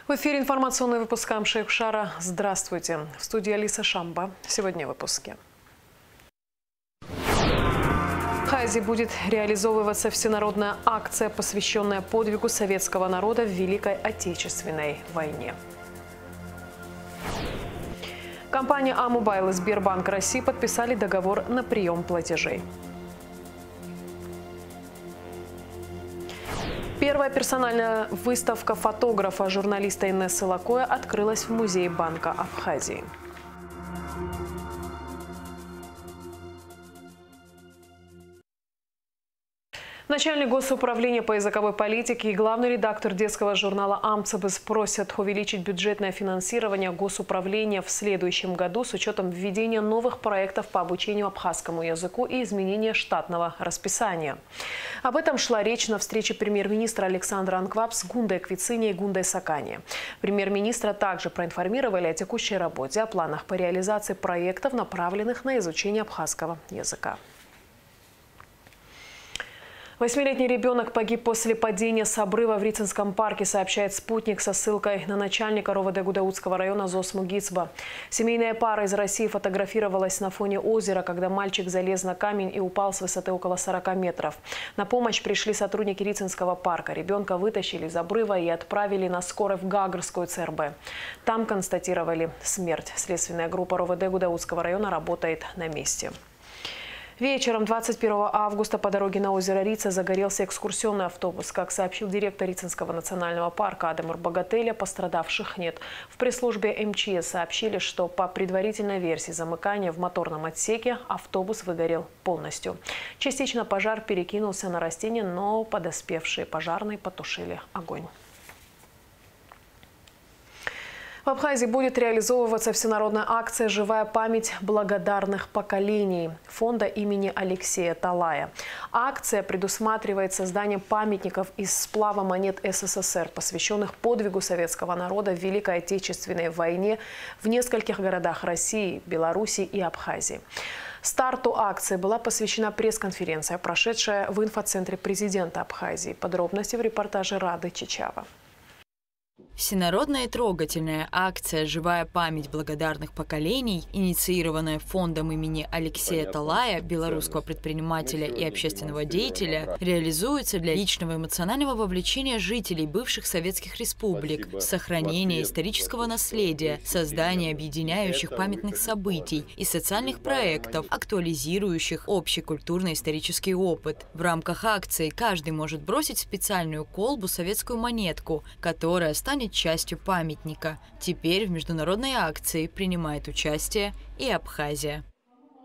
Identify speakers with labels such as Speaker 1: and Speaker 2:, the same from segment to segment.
Speaker 1: В эфире информационный выпуск Амшейх Шара. Здравствуйте. В студии Алиса Шамба. Сегодня в выпуске. В Абхазии будет реализовываться всенародная акция, посвященная подвигу советского народа в Великой Отечественной войне. Компания А-Мобайл и Сбербанк России подписали договор на прием платежей. Первая персональная выставка фотографа журналиста Инессы Лакоя открылась в Музее Банка Абхазии. Начальник Госуправления по языковой политике и главный редактор детского журнала «Амцебыс» просят увеличить бюджетное финансирование Госуправления в следующем году с учетом введения новых проектов по обучению абхазскому языку и изменения штатного расписания. Об этом шла речь на встрече премьер-министра Александра Анкваб с Гундой Квицини и Гундой Сакани. Премьер-министра также проинформировали о текущей работе, о планах по реализации проектов, направленных на изучение абхазского языка. 8-летний ребенок погиб после падения с обрыва в Рицинском парке, сообщает «Спутник» со ссылкой на начальника РОВД Гудаутского района Зосму Гицба. Семейная пара из России фотографировалась на фоне озера, когда мальчик залез на камень и упал с высоты около 40 метров. На помощь пришли сотрудники Рицинского парка. Ребенка вытащили из обрыва и отправили на скорой в Гагрскую ЦРБ. Там констатировали смерть. Следственная группа РОВД Гудаутского района работает на месте. Вечером 21 августа по дороге на озеро Рица загорелся экскурсионный автобус. Как сообщил директор Рицинского национального парка Адамур Богателя, пострадавших нет. В пресс-службе МЧС сообщили, что по предварительной версии замыкания в моторном отсеке автобус выгорел полностью. Частично пожар перекинулся на растения, но подоспевшие пожарные потушили огонь. В Абхазии будет реализовываться всенародная акция «Живая память благодарных поколений» фонда имени Алексея Талая. Акция предусматривает создание памятников из сплава монет СССР, посвященных подвигу советского народа в Великой Отечественной войне в нескольких городах России, Беларуси и Абхазии. Старту акции была посвящена пресс-конференция, прошедшая в инфоцентре президента Абхазии. Подробности в репортаже Рады Чичава.
Speaker 2: Всенародная и трогательная акция «Живая память благодарных поколений», инициированная фондом имени Алексея Талая, белорусского предпринимателя и общественного деятеля, реализуется для личного эмоционального вовлечения жителей бывших советских республик, сохранения исторического наследия, создания объединяющих памятных событий и социальных проектов, актуализирующих общий культурно-исторический опыт. В рамках акции каждый может бросить в специальную колбу советскую монетку, которая станет частью памятника. Теперь в международной акции принимает участие и Абхазия.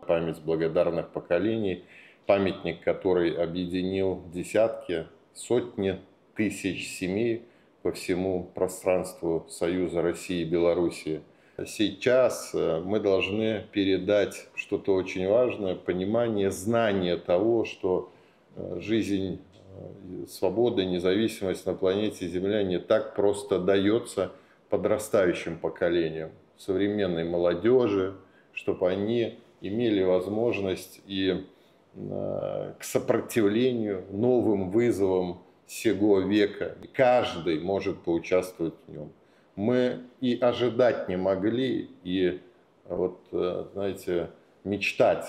Speaker 3: Память благодарных поколений, памятник, который объединил десятки, сотни тысяч семей по всему пространству Союза России и Белоруссии. Сейчас мы должны передать что-то очень важное, понимание, знание того, что жизнь, свобода и независимость на планете Земля не так просто дается подрастающим поколениям, современной молодежи, чтобы они имели возможность и к сопротивлению новым вызовам сего века. Каждый может поучаствовать в нем. Мы и ожидать не могли, и знаете, мечтать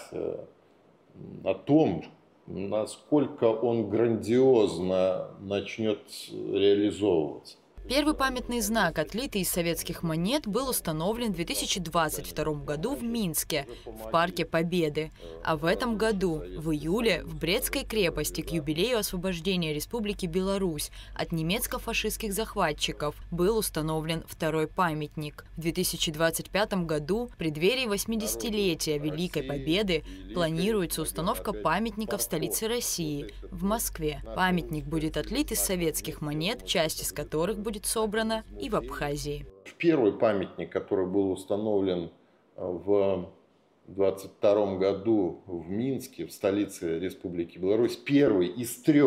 Speaker 3: о том, насколько он грандиозно начнет реализовываться.
Speaker 2: Первый памятный знак, отлитый из советских монет, был установлен в 2022 году в Минске, в Парке Победы. А в этом году, в июле, в Брестской крепости к юбилею освобождения Республики Беларусь от немецко-фашистских захватчиков был установлен второй памятник. В 2025 году, в преддверии 80-летия Великой Победы, планируется установка памятника в столице России, в Москве. Памятник будет отлит из советских монет, часть из которых будет собрана и в Абхазии.
Speaker 3: Первый памятник, который был установлен в 2022 году в Минске, в столице Республики Беларусь, первый из 3,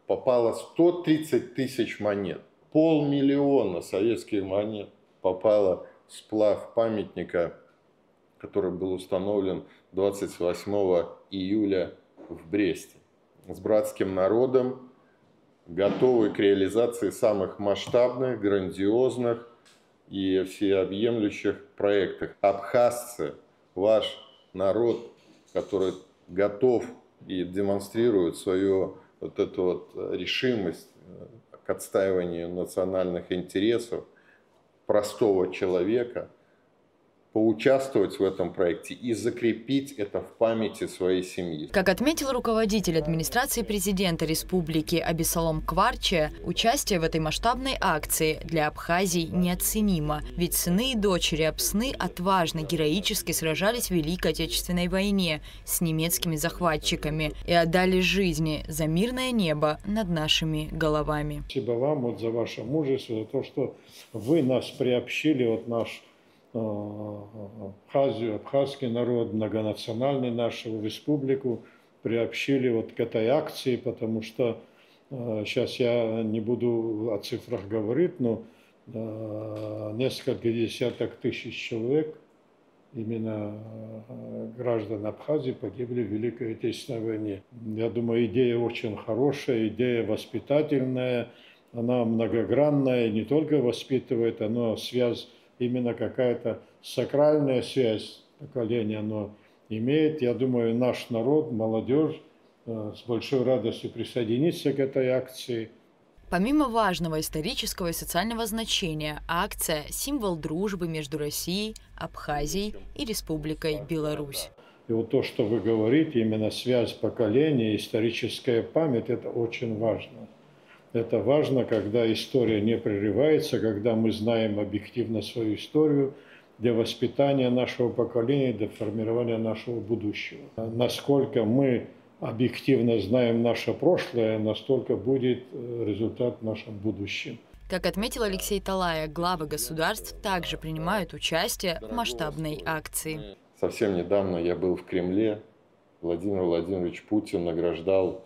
Speaker 3: попало 130 тысяч монет. 500 000 советских монет попало в сплав памятника, который был установлен 28 июля в Бресте. С братским народом готовы к реализации самых масштабных, грандиозных и всеобъемлющих проектов. Абхазцы, ваш народ, который готов и демонстрирует свою вот эту вот решимость к отстаиванию национальных интересов простого человека, поучаствовать в этом проекте и закрепить это в памяти своей семьи.
Speaker 2: Как отметил руководитель администрации президента республики Абисалом Кварче, участие в этой масштабной акции для Абхазии неоценимо. Ведь сыны и дочери Апсны отважно, героически сражались в Великой Отечественной войне с немецкими захватчиками и отдали жизни за мирное небо над нашими головами.
Speaker 4: Спасибо вам вот за ваше мужество, за то, что вы нас приобщили, вот наш Абхазию, абхазский народ, многонациональный нашу республику приобщили вот к этой акции, потому что сейчас я не буду о цифрах говорить, но несколько десяток тысяч человек, именно граждан Абхазии, погибли в Великой Отечественной войне. Я думаю, идея очень хорошая, идея воспитательная, она многогранная, не только воспитывает, она связь, именно какая-то сакральная связь поколения оно имеет. Я думаю, наш народ, молодежь с большой радостью присоединится к этой акции.
Speaker 2: Помимо важного исторического и социального значения, акция – символ дружбы между Россией, Абхазией и Республикой Беларусь.
Speaker 4: И вот то, что вы говорите, именно связь поколения, историческая память – это очень важно. Это важно, когда история не прерывается, когда мы знаем объективно свою историю для воспитания нашего поколения, для формирования нашего будущего. Насколько мы объективно знаем наше прошлое, настолько будет результат в нашем будущем.
Speaker 2: Как отметил Алексей Талая, главы государств также принимают участие в масштабной акции.
Speaker 3: Совсем недавно я был в Кремле. Владимир Владимирович Путин награждал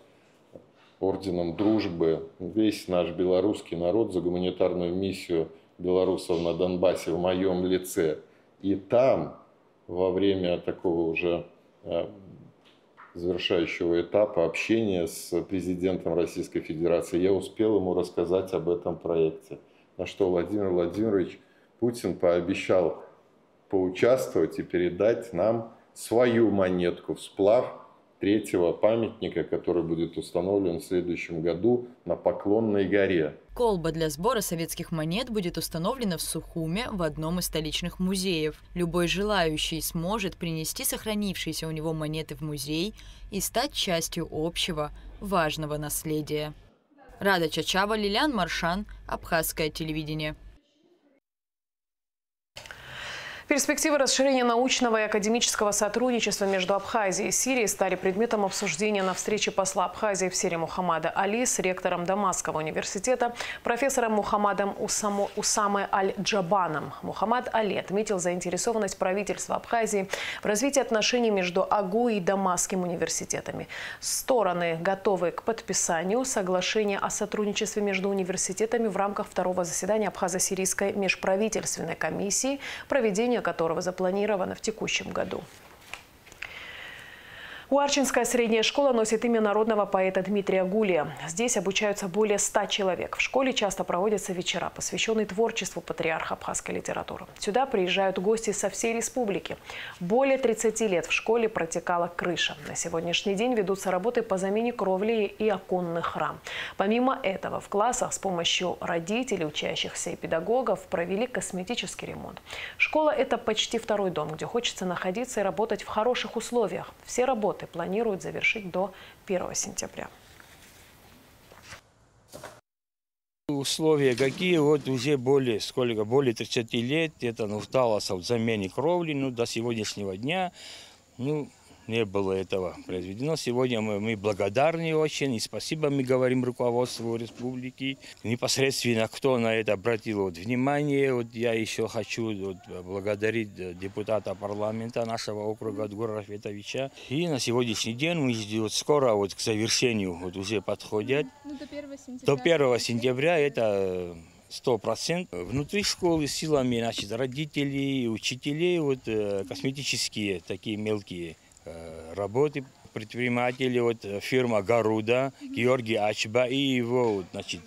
Speaker 3: орденом дружбы весь наш белорусский народ за гуманитарную миссию белорусов на Донбассе в моем лице. И там, во время такого уже завершающего этапа общения с президентом Российской Федерации, я успел ему рассказать об этом проекте. На что Владимир Владимирович Путин пообещал поучаствовать и передать нам свою монетку в сплав третьего памятника, который будет установлен в следующем году на Поклонной горе.
Speaker 2: Колба для сбора советских монет будет установлена в Сухуме в одном из столичных музеев. Любой желающий сможет принести сохранившиеся у него монеты в музей и стать частью общего важного наследия. Рада Чачава, Лилиан Маршан, Абхазское телевидение.
Speaker 1: Перспективы расширения научного и академического сотрудничества между Абхазией и Сирией стали предметом обсуждения на встрече посла Абхазии в Сирии Мухаммада Али с ректором Дамасского университета, профессором Мухаммадом Усамой Аль-Джабаном. Мухаммад Али отметил заинтересованность правительства Абхазии в развитии отношений между АГУ и Дамасским университетами. Стороны готовы к подписанию соглашения о сотрудничестве между университетами в рамках второго заседания Абхазо-Сирийской межправительственной комиссии, проведение которого запланировано в текущем году. Уарчинская средняя школа носит имя народного поэта Дмитрия Гулия. Здесь обучаются более 100 человек. В школе часто проводятся вечера, посвященные творчеству патриарха абхазской литературы. Сюда приезжают гости со всей республики. Более 30 лет в школе протекала крыша. На сегодняшний день ведутся работы по замене кровли и оконных рам. Помимо этого, в классах с помощью родителей, учащихся и педагогов провели косметический ремонт. Школа – это почти второй дом, где хочется находиться и работать в хороших условиях. Все работы планируют завершить до 1 сентября.
Speaker 5: Условия какие? Вот уже более 30 лет это нуждалось в замене кровли, до сегодняшнего дня не было этого произведено. Сегодня мы благодарны очень, и спасибо мы говорим руководству республики. Непосредственно кто на это обратил внимание, я еще хочу благодарить депутата парламента нашего округа Гора Рафетовича. И на сегодняшний день мы скоро к завершению уже подходят. До 1 сентября это 100%. Внутри школы силами родителей, учителей косметические такие мелкие работы предприниматели, вот фирма Гаруда, Георгий Ачба и его, значит,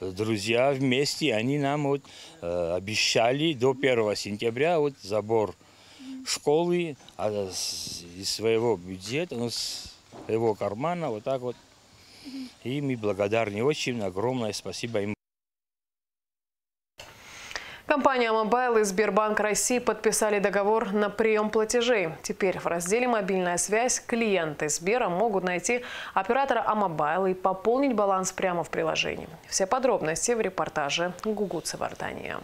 Speaker 5: друзья вместе, они нам вот обещали до 1 сентября вот забор школы из своего бюджета, ну, с его кармана, вот так вот. И мы благодарны очень, огромное спасибо им.
Speaker 1: Компания «Амобайл» и Сбербанк России подписали договор на прием платежей. Теперь в разделе «Мобильная связь» клиенты Сбера могут найти оператора «Амобайл» и пополнить баланс прямо в приложении. Все подробности в репортаже Гугуца Вардания.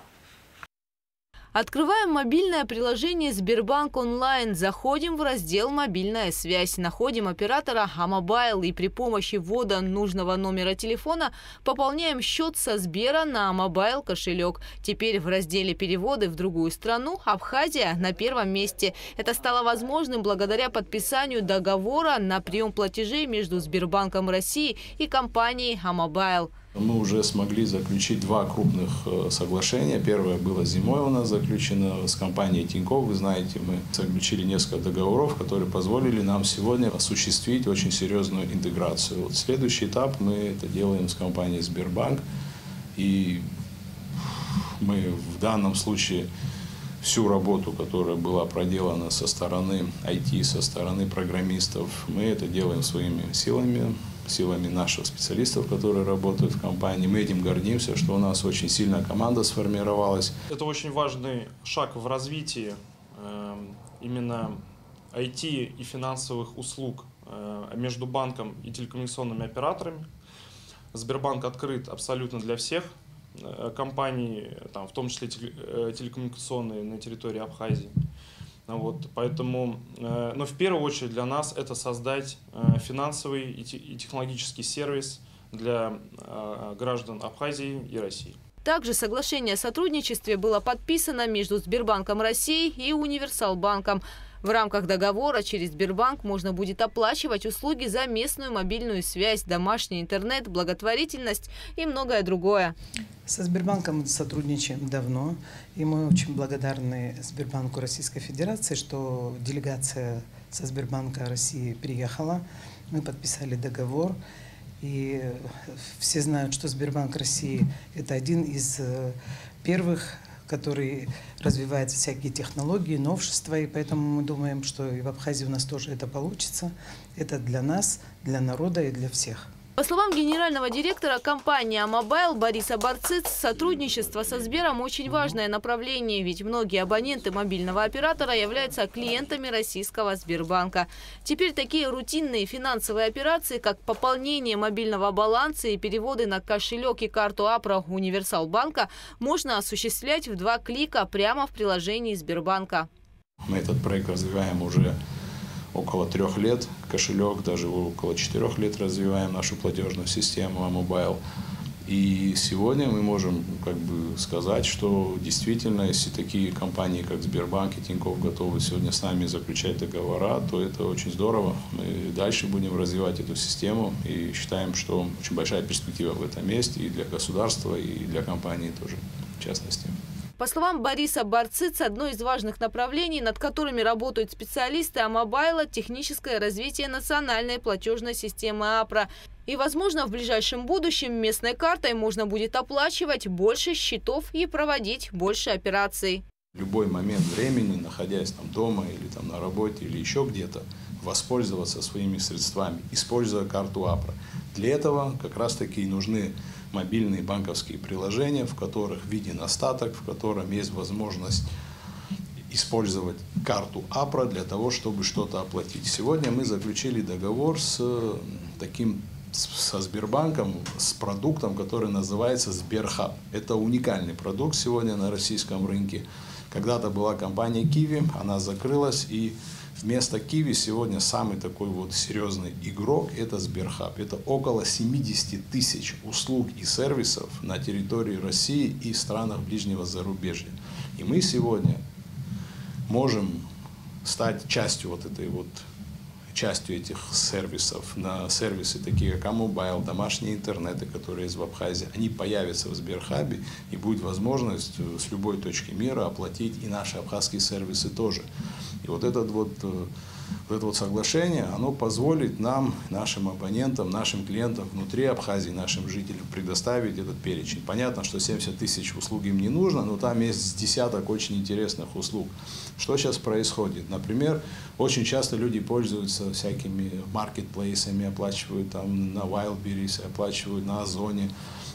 Speaker 2: Открываем мобильное приложение «Сбербанк онлайн», заходим в раздел «Мобильная связь», находим оператора «Амобайл» и при помощи ввода нужного номера телефона пополняем счет со Сбера на Амобайл кошелек. Теперь в разделе «Переводы в другую страну» Абхазия на первом месте. Это стало возможным благодаря подписанию договора на прием платежей между Сбербанком России и компанией «Амобайл».
Speaker 6: Мы уже смогли заключить 2 крупных соглашения. Первое было зимой у нас заключено с компанией Тинькофф. Вы знаете, мы заключили несколько договоров, которые позволили нам сегодня осуществить очень серьезную интеграцию. Вот следующий этап мы это делаем с компанией Сбербанк. И мы в данном случае всю работу, которая была проделана со стороны IT, со стороны программистов, мы это делаем своими силами наших специалистов, которые работают в компании. Мы этим гордимся, что у нас очень сильная команда сформировалась.
Speaker 7: Это очень важный шаг в развитии именно IT и финансовых услуг между банком и телекоммуникационными операторами. Сбербанк открыт абсолютно для всех компаний, в том числе телекоммуникационные на территории Абхазии. Вот, поэтому, но в первую очередь для нас это создать финансовый и технологический сервис для граждан Абхазии и России.
Speaker 2: Также соглашение о сотрудничестве было подписано между Сбербанком России и Универсалбанком. В рамках договора через Сбербанк можно будет оплачивать услуги за местную мобильную связь, домашний интернет, благотворительность и многое другое.
Speaker 8: Со Сбербанком мы сотрудничаем давно, и мы очень благодарны Сбербанку Российской Федерации, что делегация со Сбербанка России приехала, мы подписали договор. И все знают, что Сбербанк России – это один из первых, который развивает всякие технологии, новшества. И поэтому мы думаем, что и в Абхазии у нас тоже это получится. Это для нас, для народа и для всех.
Speaker 2: По словам генерального директора компании «Амобайл» Бориса Барциц, сотрудничество со Сбером очень важное направление, ведь многие абоненты мобильного оператора являются клиентами российского Сбербанка. Теперь такие рутинные финансовые операции, как пополнение мобильного баланса и переводы на кошелек и карту АПРО Универсалбанка, можно осуществлять в 2 клика прямо в приложении Сбербанка.
Speaker 6: Мы этот проект развиваем уже около 3 лет, кошелек, даже около 4 лет развиваем нашу платежную систему Амобайл. И сегодня мы можем сказать, что действительно, если такие компании, как Сбербанк и Тинькофф, готовы сегодня с нами заключать договора, то это очень здорово. Мы дальше будем развивать эту систему и считаем, что очень большая перспектива в этом месте и для государства, и для компании тоже, в частности.
Speaker 2: По словам Бориса Барцица, одно из важных направлений, над которыми работают специалисты Амобайла – техническое развитие национальной платежной системы АПРО. И, возможно, в ближайшем будущем местной картой можно будет оплачивать больше счетов и проводить больше операций.
Speaker 6: В любой момент времени, находясь дома или на работе или еще где-то, воспользоваться своими средствами, используя карту АПРО. Для этого как раз-таки и нужны мобильные банковские приложения, в которых виден остаток, в котором есть возможность использовать карту АПРО для того, чтобы что-то оплатить. Сегодня мы заключили договор со Сбербанком, с продуктом, который называется Сберхаб. Это уникальный продукт сегодня на российском рынке. Когда-то была компания Киви, она закрылась, и вместо Киви сегодня самый такой серьезный игрок – это Сберхаб. Это около 70 тысяч услуг и сервисов на территории России и странах ближнего зарубежья. И мы сегодня можем стать частью частью этих сервисов. На сервисы такие как Амобайл, домашние интернеты, которые есть в Абхазии, они появятся в Сберхабе, и будет возможность с любой точки мира оплатить и наши абхазские сервисы тоже. И этот вот это вот соглашение, оно позволит нам, нашим абонентам, нашим клиентам внутри Абхазии, нашим жителям предоставить этот перечень. Понятно, что 70 тысяч услуг им не нужно, но там есть десяток очень интересных услуг. Что сейчас происходит? Например, очень часто люди пользуются всякими маркетплейсами, оплачивают там на Wildberries, оплачивают на Озоне.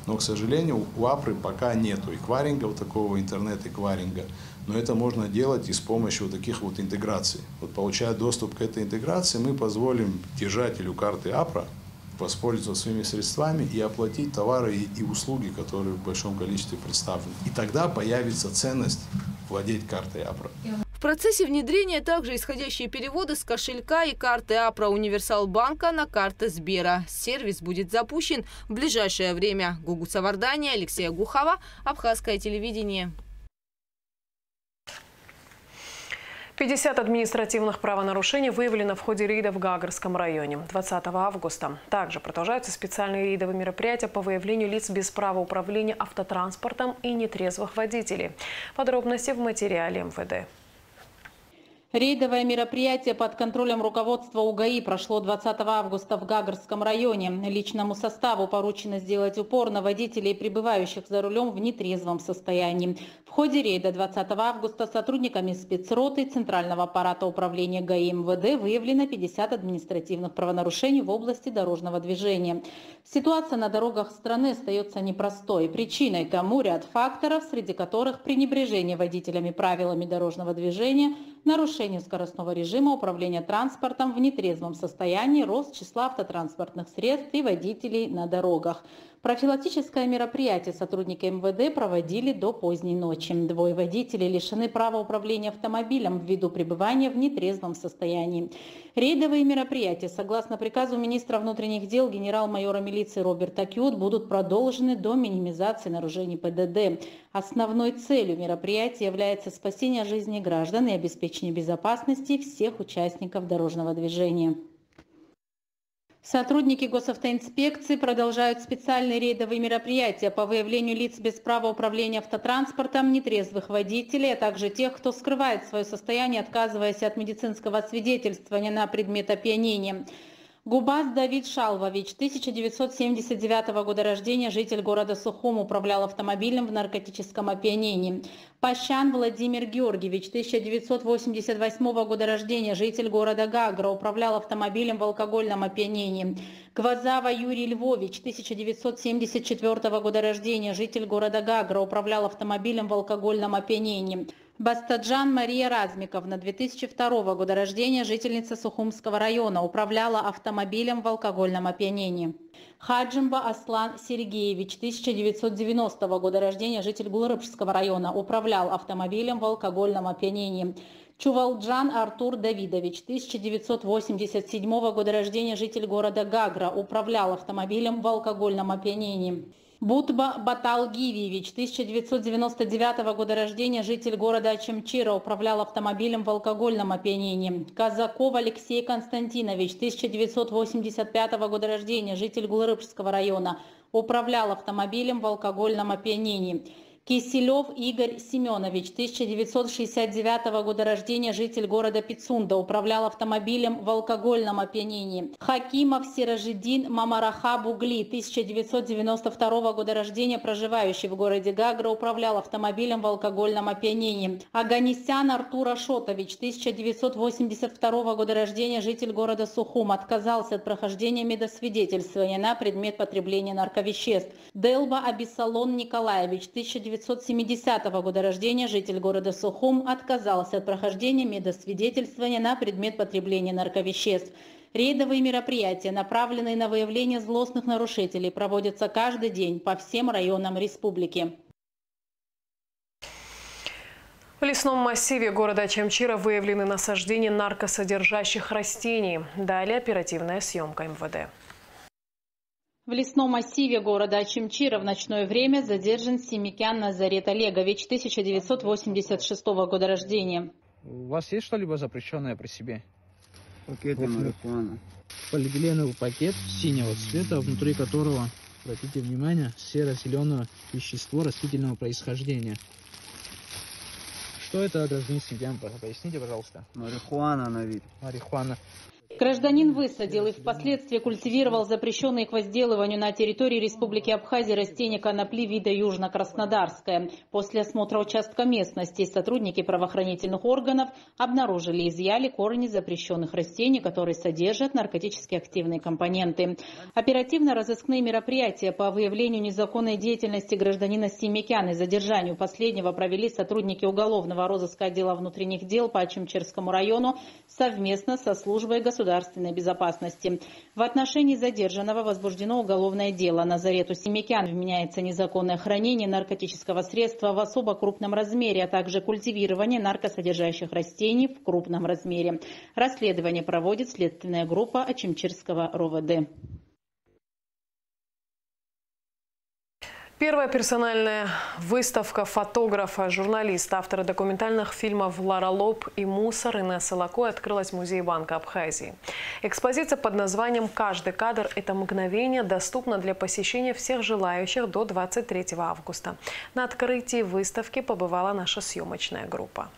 Speaker 6: Но, к сожалению, у Апры пока нету эквайринга, вот такого интернет-эквайринга. Но это можно делать и с помощью вот таких вот интеграций. Вот получая доступ к этой интеграции, мы позволим держателю карты Апра воспользоваться своими средствами и оплатить товары и услуги, которые в большом количестве представлены. И тогда появится ценность владеть картой Апра.
Speaker 9: В процессе внедрения также исходящие переводы с кошелька и карты Апра Универсал Банка на карты Сбера. Сервис будет запущен в ближайшее время. Гугут Савардани, Алексея Гухова, Абхазское телевидение.
Speaker 1: 50 административных правонарушений выявлено в ходе рейда в Гагарском районе 20 августа. Также продолжаются специальные рейдовые мероприятия по выявлению лиц без права управления автотранспортом и нетрезвых водителей. Подробности в материале МВД.
Speaker 10: Рейдовое мероприятие под контролем руководства УГАИ прошло 20 августа в Гагарском районе. Личному составу поручено сделать упор на водителей, пребывающих за рулем в нетрезвом состоянии. В ходе рейда 20 августа сотрудниками спецроты Центрального аппарата управления ГАИ МВД выявлено 50 административных правонарушений в области дорожного движения. Ситуация на дорогах страны остается непростой. Причиной тому ряд факторов, среди которых пренебрежение водителями правилами дорожного движения, нарушение скоростного режима управления транспортом в нетрезвом состоянии, рост числа автотранспортных средств и водителей на дорогах. Профилактическое мероприятие сотрудники МВД проводили до поздней ночи. Двое водителей лишены права управления автомобилем ввиду пребывания в нетрезвом состоянии. Рейдовые мероприятия, согласно приказу министра внутренних дел генерал-майора милиции Роберта Кьют, будут продолжены до минимизации нарушений ПДД. Основной целью мероприятия является спасение жизни граждан и обеспечение безопасности всех участников дорожного движения. Сотрудники госавтоинспекции продолжают специальные рейдовые мероприятия по выявлению лиц без права управления автотранспортом, нетрезвых водителей, а также тех, кто скрывает свое состояние, отказываясь от медицинского освидетельствования на предмет опьянения. Губас Давид Шалвович, 1979 года рождения, житель города Сухум, управлял автомобилем в наркотическом опьянении. Пащан Владимир Георгиевич, 1988 года рождения, житель города Гагра, управлял автомобилем в алкогольном опьянении. Гвазава Юрий Львович, 1974 года рождения, житель города Гагра, управлял автомобилем в алкогольном опьянении. Бастаджан Мария Размиковна, 2002 года рождения, жительница Сухумского района, управляла автомобилем в алкогольном опьянении. Хаджимба Аслан Сергеевич, 1990 года рождения, житель Гулрыбского района, управлял автомобилем в алкогольном опьянении. Чувалджан Артур Давидович, 1987 года рождения, житель города Гагра, управлял автомобилем в алкогольном опьянении. Бутба Батал Гивиевич, 1999 года рождения, житель города Ачамчира, управлял автомобилем в алкогольном опьянении. Казаков Алексей Константинович, 1985 года рождения, житель Гулрыбского района, управлял автомобилем в алкогольном опьянении. Киселев Игорь Семенович, 1969 года рождения, житель города Пицунда, управлял автомобилем в алкогольном опьянении. Хакимов Сиражидин Мамараха Бугли, 1992 года рождения, проживающий в городе Гагра, управлял автомобилем в алкогольном опьянении. Аганисян Артур Ашотович, 1982 года рождения, житель города Сухум, отказался от прохождения медосвидетельствования на предмет потребления нарковеществ. Делба Абиссалон Николаевич, 1970 года рождения, житель города Сухум, отказался от прохождения медосвидетельствования на предмет потребления нарковеществ. Рейдовые мероприятия, направленные на выявление злостных нарушителей, проводятся каждый день по всем районам республики.
Speaker 1: В лесном массиве города Ачамчира выявлены насаждения наркосодержащих растений. Далее оперативная съемка МВД.
Speaker 10: В лесном массиве города Ачамчира в ночное время задержан Семикян Назарет Олегович, 1986 года рождения.
Speaker 11: У вас есть что-либо запрещенное при себе?
Speaker 12: Пакеты марихуаны.
Speaker 11: Полиэтиленовый пакет синего цвета, внутри которого, обратите внимание, серо-зеленое вещество растительного происхождения. Что это, гражданин Симикян? Поясните, пожалуйста.
Speaker 12: Марихуана на вид.
Speaker 11: Марихуана.
Speaker 10: Гражданин высадил и впоследствии культивировал запрещенные к возделыванию на территории Республики Абхазия растения конопли вида южно-краснодарская. После осмотра участка местности сотрудники правоохранительных органов обнаружили и изъяли корни запрещенных растений, которые содержат наркотически активные компоненты. Оперативно-розыскные мероприятия по выявлению незаконной деятельности гражданина Симикян и задержанию последнего провели сотрудники уголовного розыска отдела внутренних дел по Ачимчирскому району совместно со службой государственной безопасности. В отношении задержанного возбуждено уголовное дело. Назарету Симикян вменяется незаконное хранение наркотического средства в особо крупном размере, а также культивирование наркосодержащих растений в крупном размере. Расследование проводит следственная группа Ачимчирского РОВД.
Speaker 1: Первая персональная выставка фотографа, журналиста, автора документальных фильмов «Лара Лоб» и «Мусор» Инессы Лакой открылась в Музее Банка Абхазии. Экспозиция под названием «Каждый кадр – это мгновение» доступна для посещения всех желающих до 23 августа. На открытии выставки побывала наша съемочная группа.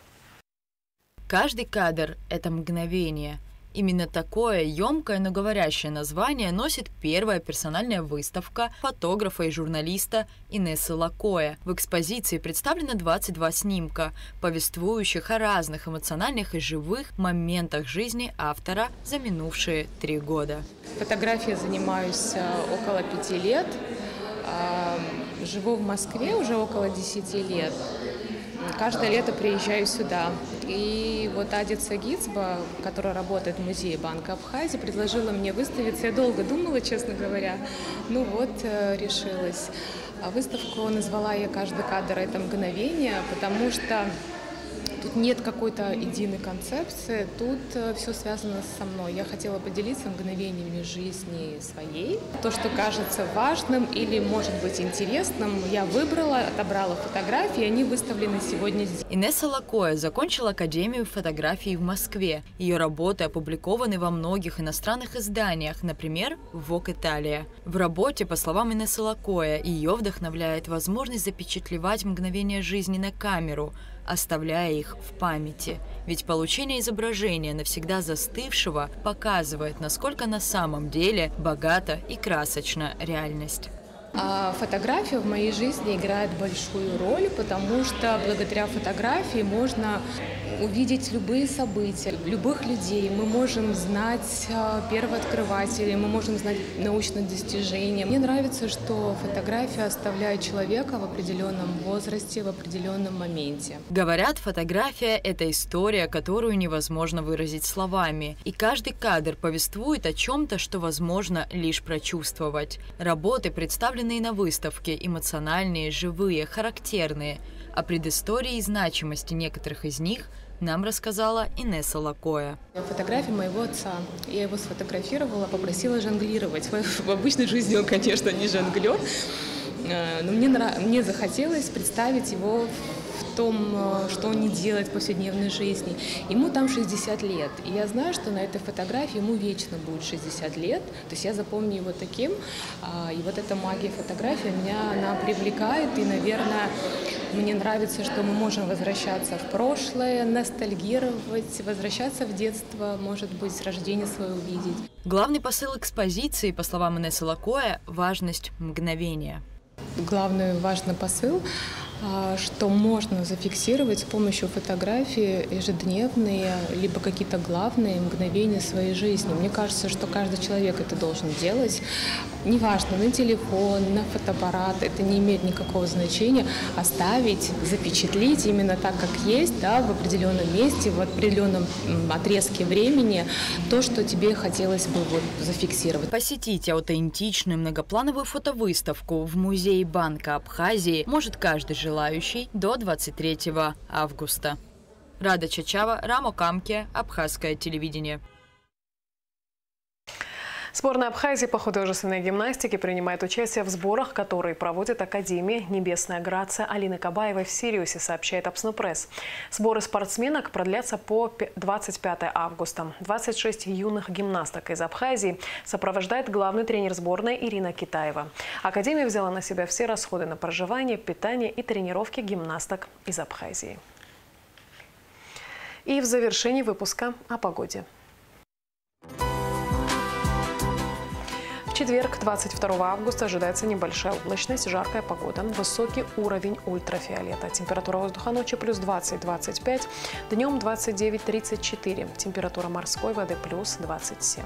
Speaker 2: Каждый кадр – это мгновение. Именно такое емкое, но говорящее название носит первая персональная выставка фотографа и журналиста Инессы Лакоя. В экспозиции представлено 22 снимка, повествующих о разных эмоциональных и живых моментах жизни автора за минувшие 3 года.
Speaker 13: Фотографией занимаюсь около 5 лет. Живу в Москве уже около 10 лет. Каждое лето приезжаю сюда. И вот Адица Гицба, которая работает в Музее Банка Абхазии, предложила мне выставиться. Я долго думала, честно говоря. Ну вот, решилась. А выставку назвала я «Каждый кадр – это мгновение», потому что тут нет какой-то единой концепции, тут все связано со мной. Я хотела поделиться мгновениями жизни своей. То, что кажется важным или, может быть, интересным, я выбрала, отобрала фотографии, они выставлены сегодня здесь.
Speaker 2: Инесса Лакоя закончила Академию фотографии в Москве. Ее работы опубликованы во многих иностранных изданиях, например, в Vogue Italia. В работе, по словам Инессы Лакоя, ее вдохновляет возможность запечатлевать мгновения жизни на камеру, оставляя их в памяти. Ведь получение изображения навсегда застывшего показывает, насколько на самом деле богата и красочна реальность.
Speaker 13: А фотография в моей жизни играет большую роль, потому что благодаря фотографии можно увидеть любые события, любых людей. Мы можем знать первооткрывателей, мы можем знать научные достижения. Мне нравится, что фотография оставляет человека в определенном возрасте, в определенном моменте.
Speaker 2: Говорят, фотография – это история, которую невозможно выразить словами. И каждый кадр повествует о чем-то, что возможно лишь прочувствовать. Работы, представленные на выставке, эмоциональные, живые, характерные. О предыстории и значимости некоторых из них нам рассказала Инесса Лакоя.
Speaker 13: Фотография моего отца. Я его сфотографировала, попросила жонглировать. В обычной жизни он, конечно, не жонглер, но мне захотелось представить его в том, что он не делает в повседневной жизни. Ему там 60 лет. И я знаю, что на этой фотографии ему вечно будет 60 лет. То есть я запомню его таким. И вот эта магия фотографии она привлекает. И, наверное, мне нравится, что мы можем возвращаться в прошлое, ностальгировать, возвращаться в детство, может быть, рождение свое увидеть.
Speaker 2: Главный посыл экспозиции, по словам Инессы Лакоя, важность мгновения.
Speaker 13: Главный важный посыл, что можно зафиксировать с помощью фотографии ежедневные, либо какие-то главные мгновения своей жизни. Мне кажется, что каждый человек это должен делать. Неважно, на телефон, на фотоаппарат, это не имеет никакого значения. Оставить, запечатлеть именно так, как есть, да, в определенном месте, в определенном отрезке времени, то, что тебе хотелось бы зафиксировать.
Speaker 2: Посетить аутентичную многоплановую фотовыставку в Музее Банка Абхазии может каждый желающий до 23 августа. Рада Чачава, Рамо Камке, Абхазское телевидение.
Speaker 1: Сборная Абхазии по художественной гимнастике принимает участие в сборах, которые проводит Академия «Небесная Грация» Алины Кабаевой в Сириусе, сообщает Апснупресс. Сборы спортсменок продлятся по 25 августа. 26 юных гимнасток из Абхазии сопровождает главный тренер сборной Ирина Китаева. Академия взяла на себя все расходы на проживание, питание и тренировки гимнасток из Абхазии. И в завершении выпуска о погоде. В четверг, 22 августа, ожидается небольшая облачность, жаркая погода, высокий уровень ультрафиолета. Температура воздуха ночью плюс 20-25, днем 29-34. Температура морской воды плюс 27.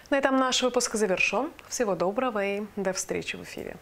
Speaker 1: На этом наш выпуск завершен. Всего доброго и до встречи в эфире.